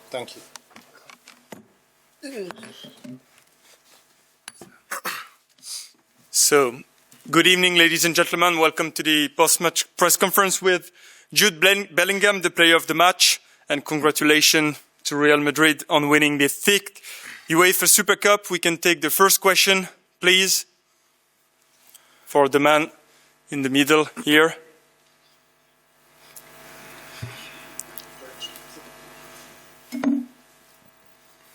Thank you. So, good evening, ladies and gentlemen. Welcome to the post-match press conference with Jude Bellingham, the player of the match, and congratulations to Real Madrid on winning the fifth UEFA Super Cup. We can take the first question, please, for the man in the middle here.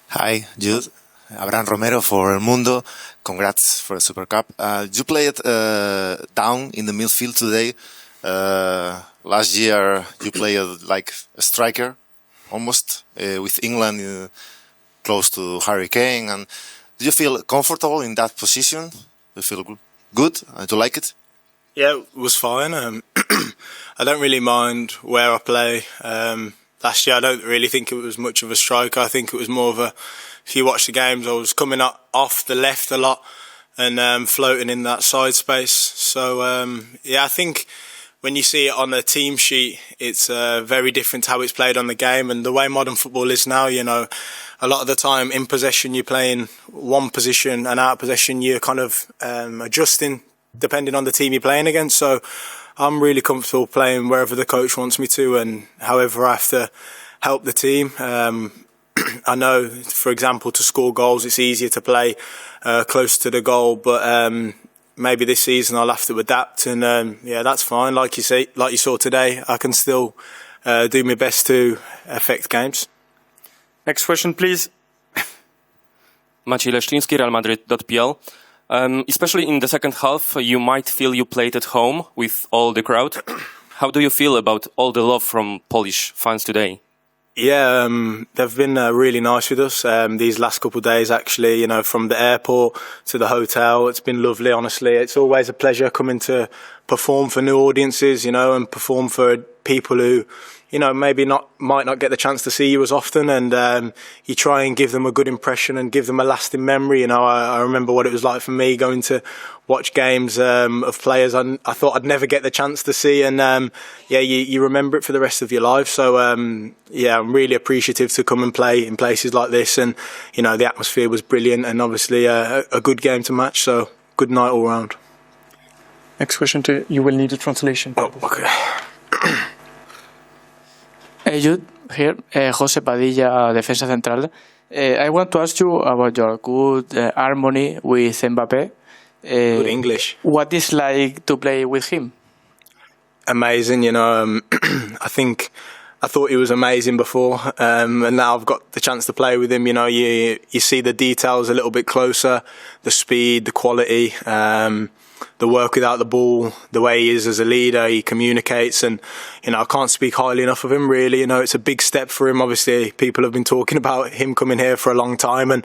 Hi, Jude. Abraham Romero for El Mundo. Congrats for the Super Cup. You played down in the midfield today. Last year you played like a striker, almost, with England close to Harry Kane. And do you feel comfortable in that position? Do you feel good? Do you like it? Yeah, it was fine. I don't really mind where I play. Last year I don't really think it was much of a striker. I think it was more of a, if you watch the games, I was coming up off the left a lot and floating in that side space. So, yeah, I think when you see it on a team sheet, it's very different to how it's played on the game. And the way modern football is now, you know, a lot of the time in possession you're playing one position, and out of possession you're kind of adjusting depending on the team you're playing against. So I'm really comfortable playing wherever the coach wants me to, and however I have to help the team. I know, for example, to score goals, it's easier to play close to the goal, but maybe this season I'll have to adapt, and yeah, that's fine. Like you saw today, I can still do my best to affect games. Next question, please. Maciej Leszczyński, realmadrid.pl. Especially in the second half, you might feel you played at home with all the crowd. How do you feel about all the love from Polish fans today? Yeah, they've been really nice with us these last couple of days, actually, you know, from the airport to the hotel. It's been lovely, honestly. It's always a pleasure coming to perform for new audiences, you know, and perform for people who, you know, maybe might not get the chance to see you as often, and you try and give them a good impression and give them a lasting memory. You know, I remember what it was like for me going to watch games of players I thought I'd never get the chance to see, and yeah, you remember it for the rest of your life. So yeah, I'm really appreciative to come and play in places like this, and you know, the atmosphere was brilliant, and obviously a good game to match. So good night all round. Next question to you will need a translation. Oh, okay. Hey Jude, here, Jose Padilla, Defensa Central. I want to ask you about your good harmony with Mbappe. Good English. What is like to play with him? Amazing, you know. I thought he was amazing before, and now I've got the chance to play with him. You know, you see the details a little bit closer, the speed, the quality, the work without the ball, the way he is as a leader, he communicates, and you know, I can't speak highly enough of him, really. You know, it's a big step for him. Obviously, people have been talking about him coming here for a long time, and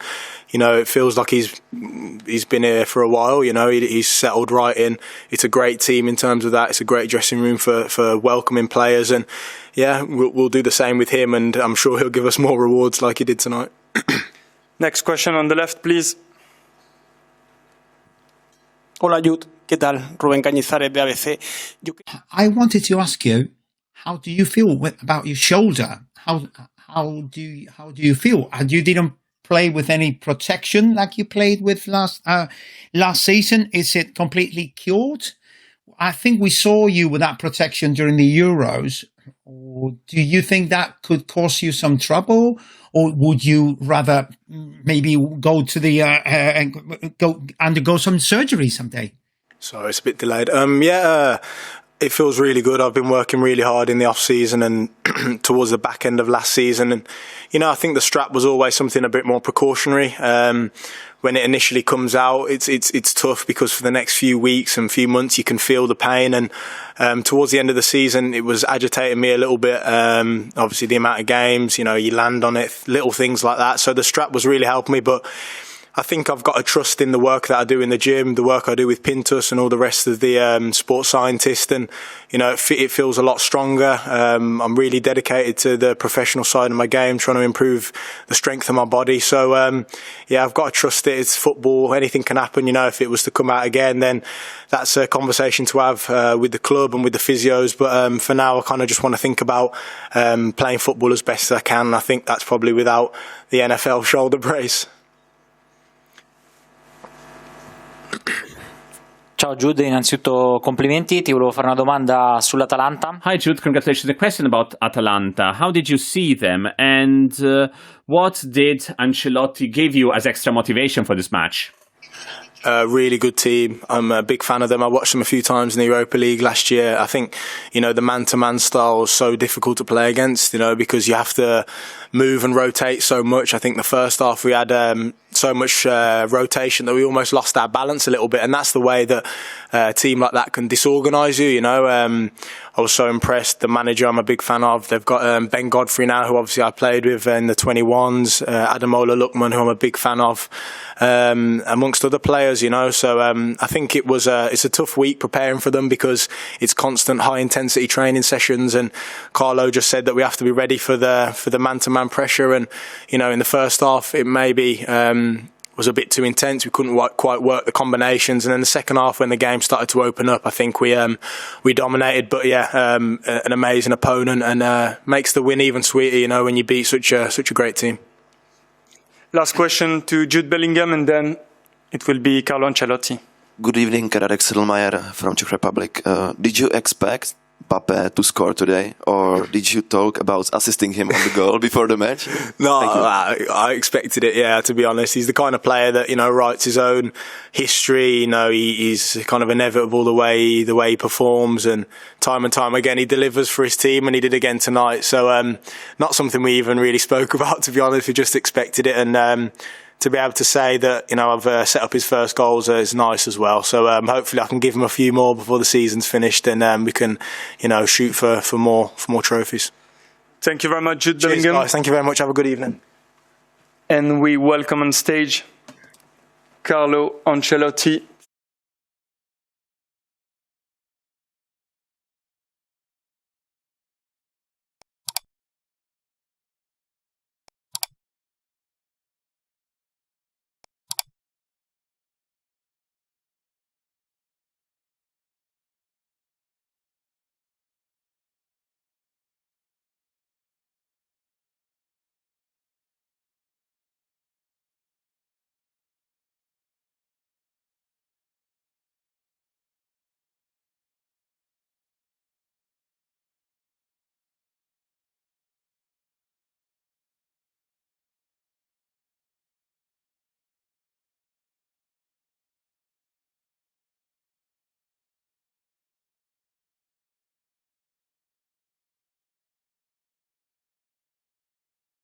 you know, it feels like he's been here for a while. You know, he's settled right in. It's a great team in terms of that. It's a great dressing room for welcoming players, and yeah, we'll do the same with him, and I'm sure he'll give us more rewards like he did tonight. Next question on the left, please. Hola Jude, ¿qué tal? Rubén Cañizares de ABC. I wanted to ask you, how do you feel about your shoulder? How do you feel? You didn't play with any protection like you played with last season. Is it completely cured? I think we saw you with that protection during the Euros. Or do you think that could cause you some trouble, or would you rather maybe go to the go undergo some surgery someday? Sorry, it's a bit delayed. Yeah, it feels really good. I've been working really hard in the off season and towards the back end of last season, and you know, I think the strap was always something a bit more precautionary. When it initially comes out, it's tough because for the next few weeks and few months you can feel the pain, and towards the end of the season it was agitating me a little bit. Obviously the amount of games, you know, you land on it, little things like that. So the strap was really helping me, but I think I've got a trust in the work that I do in the gym, the work I do with Pintus and all the rest of the sports scientists, and it feels a lot stronger. I'm really dedicated to the professional side of my game, trying to improve the strength of my body. So I've got to trust it. It's football. Anything can happen. If it was to come out again, then that's a conversation to have with the club and with the physios. But for now, I kind of just want to think about playing football as best as I can. I think that's probably without the NFL shoulder brace. Ciao Jude, innanzitutto complimenti, ti volevo fare una domanda sull'Atalanta. Hi Jude, congratulations. A question about Atalanta. How did you see them, and what did Ancelotti give you as extra motivation for this match? Really good team. I'm a big fan of them. I watched them a few times in the Europa League last year. I think, the man-to-man style is so difficult to play against, because you have to move and rotate so much. I think the first half we had so much rotation that we almost lost our balance a little bit, and that's the way that a team like that can disorganise you. I was so impressed. The manager I'm a big fan of. They've got Ben Godfrey now, who obviously I played with in the 21s. Ademola Lookman, who I'm a big fan of, amongst other players. So I think it's a tough week preparing for them because it's constant high intensity training sessions, and Carlo just said that we have to be ready for the man-to-man pressure. And in the first half it maybe was a bit too intense. We couldn't quite work the combinations, and then the second half, when the game started to open up, I think we dominated. But an amazing opponent, and makes the win even sweeter. When you beat such a great team. Last question to Jude Bellingham, and then it will be Carlo Ancelotti. Good evening, Kararek Sedlmajer from Czech Republic. Did you expect Mbappe to score today, or did you talk about assisting him on the goal before the match? No, I expected it, yeah, to be honest. He's the kind of player that, writes his own history. He's kind of inevitable the way he performs, and time again he delivers for his team, and he did again tonight. So not something we even really spoke about, to be honest. We just expected it, and to be able to say that I've set up his first goals is nice as well. So hopefully I can give him a few more before the season's finished, and we can shoot for more trophies. Thank you very much, Jude Cheers, Bellingham. guys. Thank you very much. Have a good evening. And we welcome on stage Carlo Ancelotti.